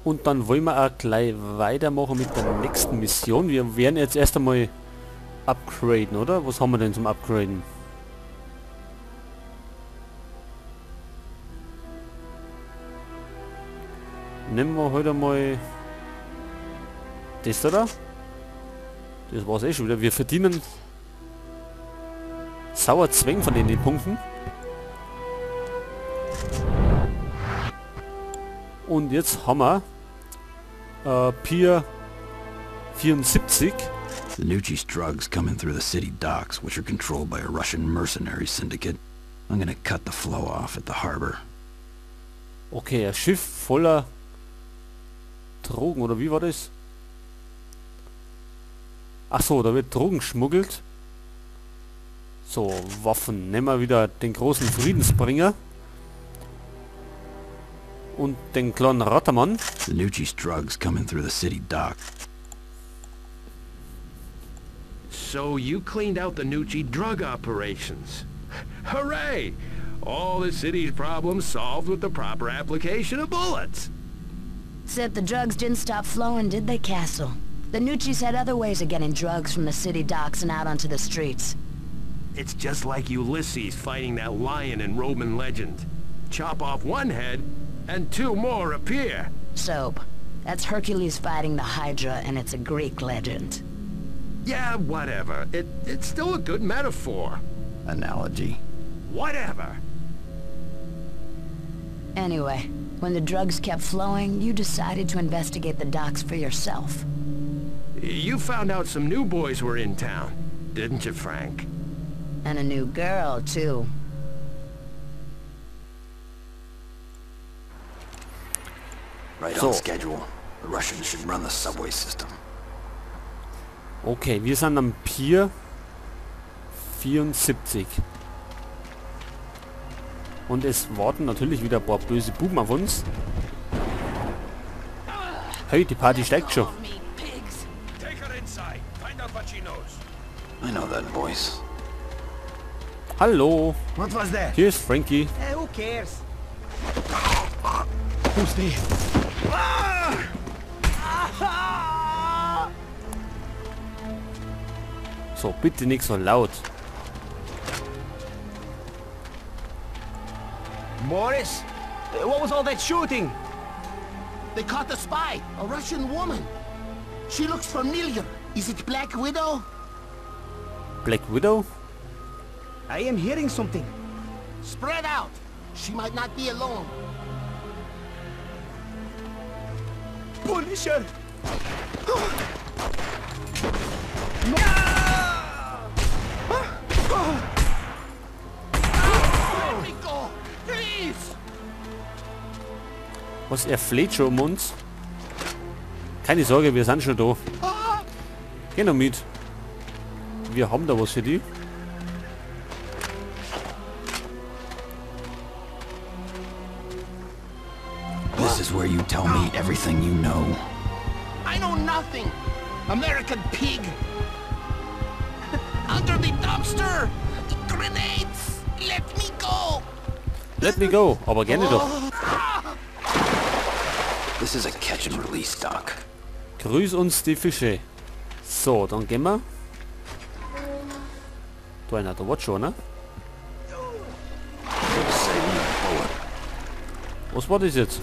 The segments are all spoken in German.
Und dann wollen wir auch gleich weitermachen mit der nächsten Mission. Wir werden jetzt erst einmal upgraden, oder? Was haben wir denn zum Upgraden? Nehmen wir heute mal das da. Das war's eh schon wieder. Wir verdienen sauer Zwängen von den Punkten. Und jetzt haben wir Pier 74. The Nucci's drugs coming through the city docks, which are controlled by a Russian mercenary syndicate. I'm gonna cut the flow off at the harbor. Okay, ein Schiff voller Drogen, oder wie war das? Ach so, da wird Drogen geschmuggelt. So, Waffen. Nehmen wir wieder den großen Friedensbringer. Und den kleinen Rattermann. The Nucci's drugs coming through the city dock. So you cleaned out the Nucci drug operations. Hooray! All the city's problems solved with the proper application of bullets. Except the drugs didn't stop flowing, did they, Castle? The Nucci's had other ways of getting drugs from the city docks and out onto the streets. It's just like Ulysses fighting that lion in Roman legend. Chop off one head, and two more appear. Soap. That's Hercules fighting the Hydra, and it's a Greek legend. Yeah, whatever. It's still a good metaphor. Analogy. Whatever. Anyway, when the drugs kept flowing, you decided to investigate the docks for yourself. You found out some new boys were in town, didn't you, Frank? And a new girl, too. Right on schedule. The Russians should run the subway system. Okay, wir sind am Pier 74. Und es warten natürlich wieder ein paar böse Buben auf uns. Hey, die Party steigt schon. I know that voice. Hallo, What was that? hier ist Frankie. Who cares? Who's there? So, bitte nicht so laut. Boris? What was all that shooting? They caught the spy, a Russian woman. She looks familiar. Is it Black Widow? Black Widow? I am hearing something. Spread out. She might not be alone. Punisher! Let me go, please. Was, er fleht schon um uns? Keine Sorge, wir sind schon da. Geh noch mit. Wir haben da was für die. This is where you tell me everything you know. I know nothing. American pig. Under the dumpster. Grenades. Let me go. Let me go, aber gerne doch. This is a catch and release dock. Grüß uns die Fische. So, dann gehen wir. Da einer, der Watch schon, ne? Was war das jetzt?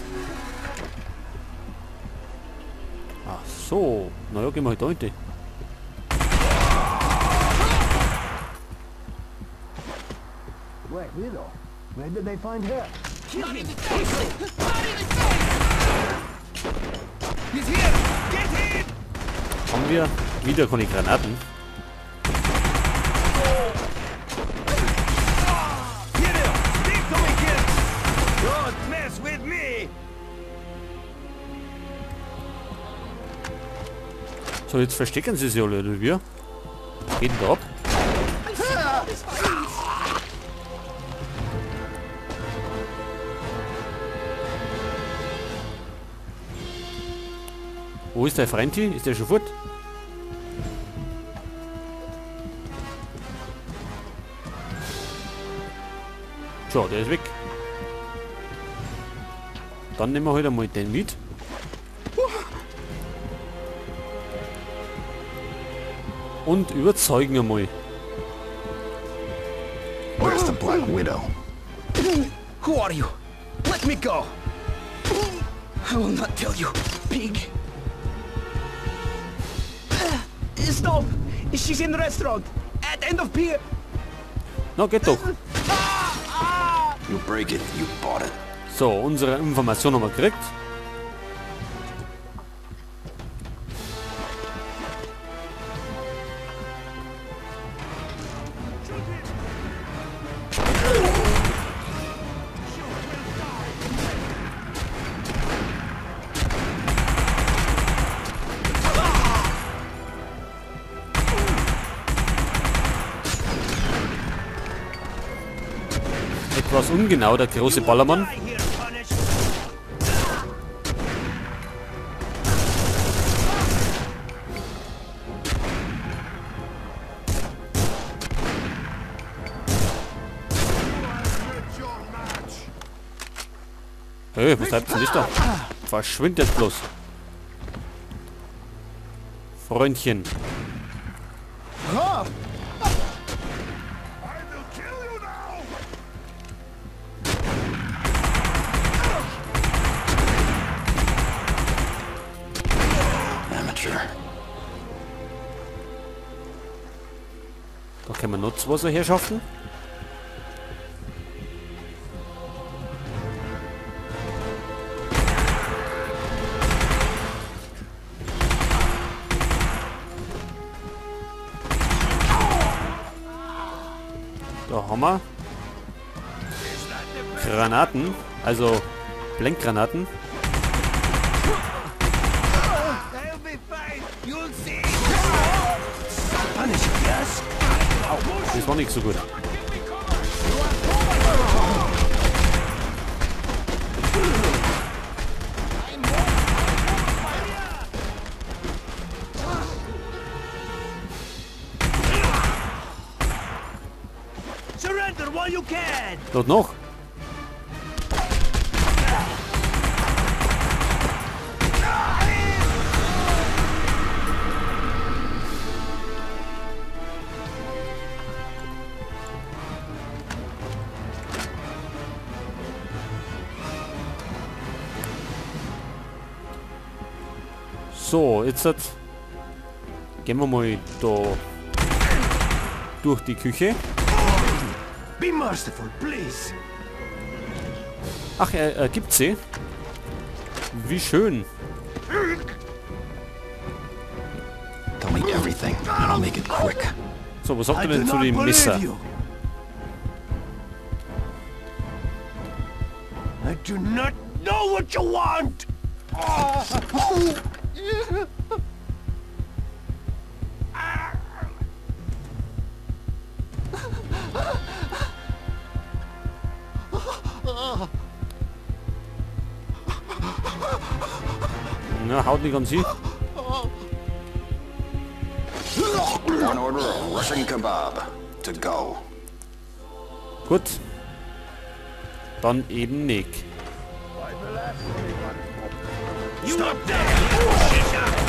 Ach so. Naja, gehen wir halt da hinten. Black Widow? Where did they find her? Not in the face. Not in the face. He's here! Get him! Haben wir wieder keine Granaten? Get him! Stick to me, kid! Don't mess with me! So, jetzt verstecken sie sich alle, oder wir? Geht denn da ab? Wo ist der Franti? Ist der schon fort? So, der ist weg. Dann nehmen wir heute mal den mit. Und überzeugen einmal. Where's the Black Widow? Who are you? Let me go! I will not tell you, pig! Stop! She's in the restaurant! At end of pier! Na, geht doch. You break it, you bought it. So, unsere Information haben wir gekriegt. Etwas ungenau, der große Ballermann. Hey, was bleibt denn nicht da? Verschwindet bloß. Freundchen. Amateur. Da können wir Nutzwasser herschaften. Da haben wir Granaten, also Blendgranaten. I'll be fine! You'll see! Punish, yes! Das war nicht so gut. Surrender while you can! Dort noch. So, jetzt gehen wir mal da durch die Küche. Be merciful, please! Ach, er gibt sie. Wie schön. Tell me everything, and I'll make it quick. So, was sagt I er do denn zu not dem believe Messer? you! I do not know what you want! Na, haut nicht an sie. One order of Russian kebab to go. Gut. Dann eben nicht. Stop there!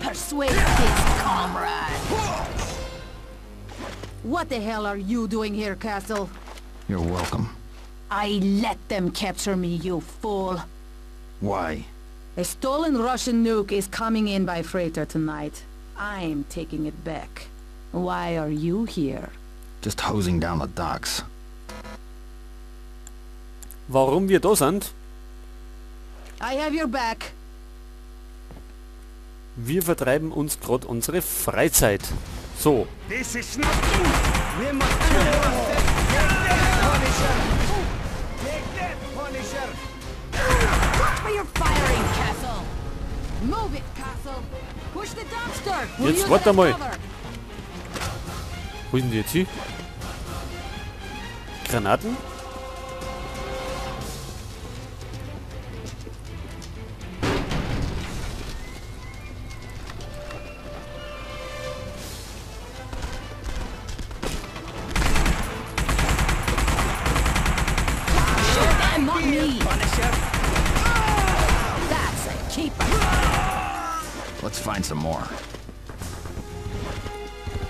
Persuade this, comrade. What the hell are you doing here, Castle? You're welcome. I let them capture me, you fool. Why? A stolen Russian nuke is coming in by freighter tonight. I'm taking it back. Why are you here? Just hosing down the docks. Warum wir da sind? I have your back. Wir vertreiben uns gerade unsere Freizeit. So, This is not true! We must kill ourselves! Take that, Punisher! Take that, Punisher! Watch where you're firing, Castle. Move it, Castle. Push the dumpster. We'll Jetzt use warte it as mal. cover. wo sind die jetzt hin? Granaten? And not me. That's a keeper. Let's find some more.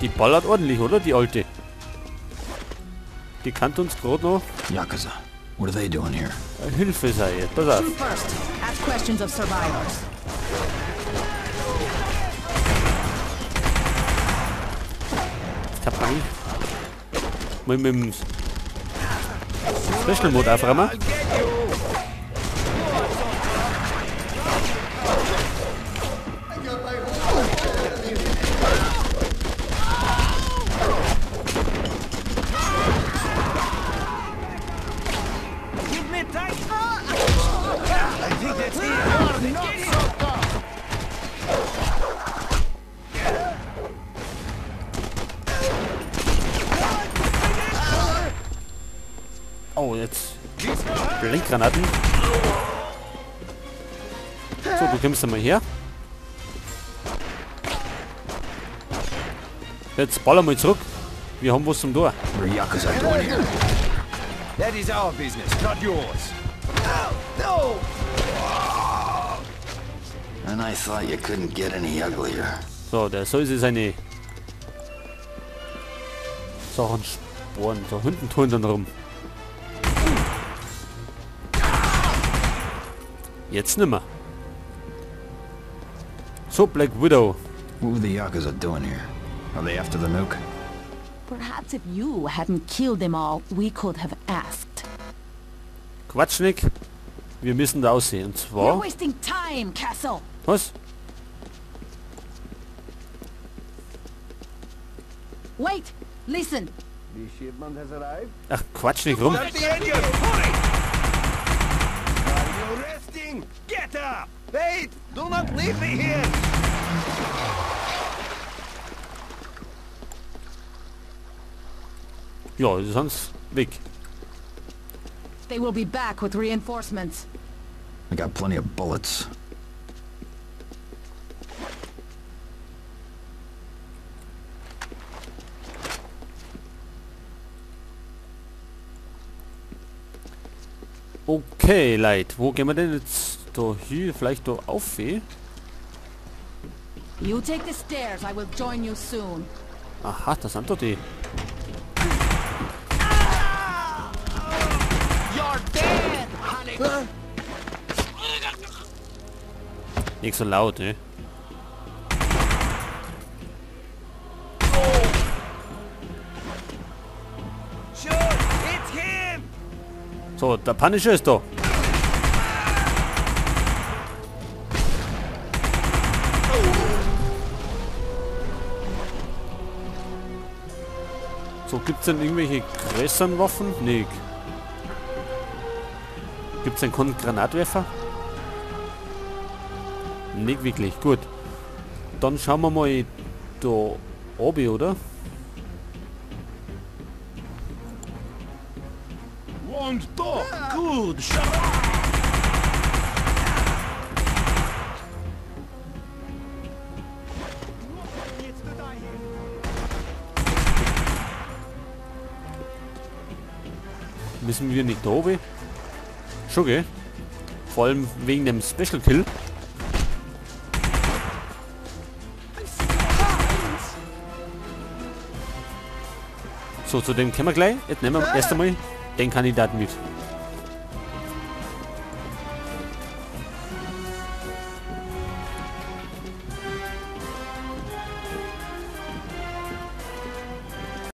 Die ballert ordentlich, oder? Die alte. Die kann uns gerade noch Yakuza. What are they doing here? Hilfe sein. Jetzt pass auf. Shoot first. Ask questions of survivors. Ich hab mal mit dem Special Mode aufräumen. Oh, jetzt Blinkgranaten. So, du kommst mal her. Jetzt ballern wir zurück. Wir haben was zum Tor. What are Yakuza doing here? That is our business, not yours. No! And I thought you couldn't get any uglier. So, der soll sich seine Sachen sporen. So, hinten tun dann rum. Jetzt nimmer. So, Black Widow. What were the Yakuza doing here? Are they after the nuke? Perhaps if you hadn't killed them all, we could have asked. Quatschnick. Wir müssen da aussehen. Und You're zwar... wasting time, Castle. Was? Wait, listen. The shipment has arrived. Ach, Quatsch nicht rum. At the engine, point! Are you resting? Get up! Wait! Do not leave me here! Ja, die sind weg. They will be back with reinforcements. I got plenty of bullets. Okay, Leute. Wo gehen wir denn jetzt? Da hier, vielleicht da auf? You take the stairs. I will join you soon. Aha, das sind doch die. You're dead, honey. Nicht so laut, ne? Shoot! It's him! So, der Punisher ist da. So, gibt's denn irgendwelche größeren Waffen? Nee. Gibt's denn keinen Granatwerfer? Nicht wirklich. Gut. Dann schauen wir mal da oben, oder? Und doch! Good shot! Müssen wir nicht da oben? Schon, gell? Vor allem wegen dem Special Kill. So, zu dem kommen wir gleich. Jetzt nehmen wir erst einmal den Kandidaten mit.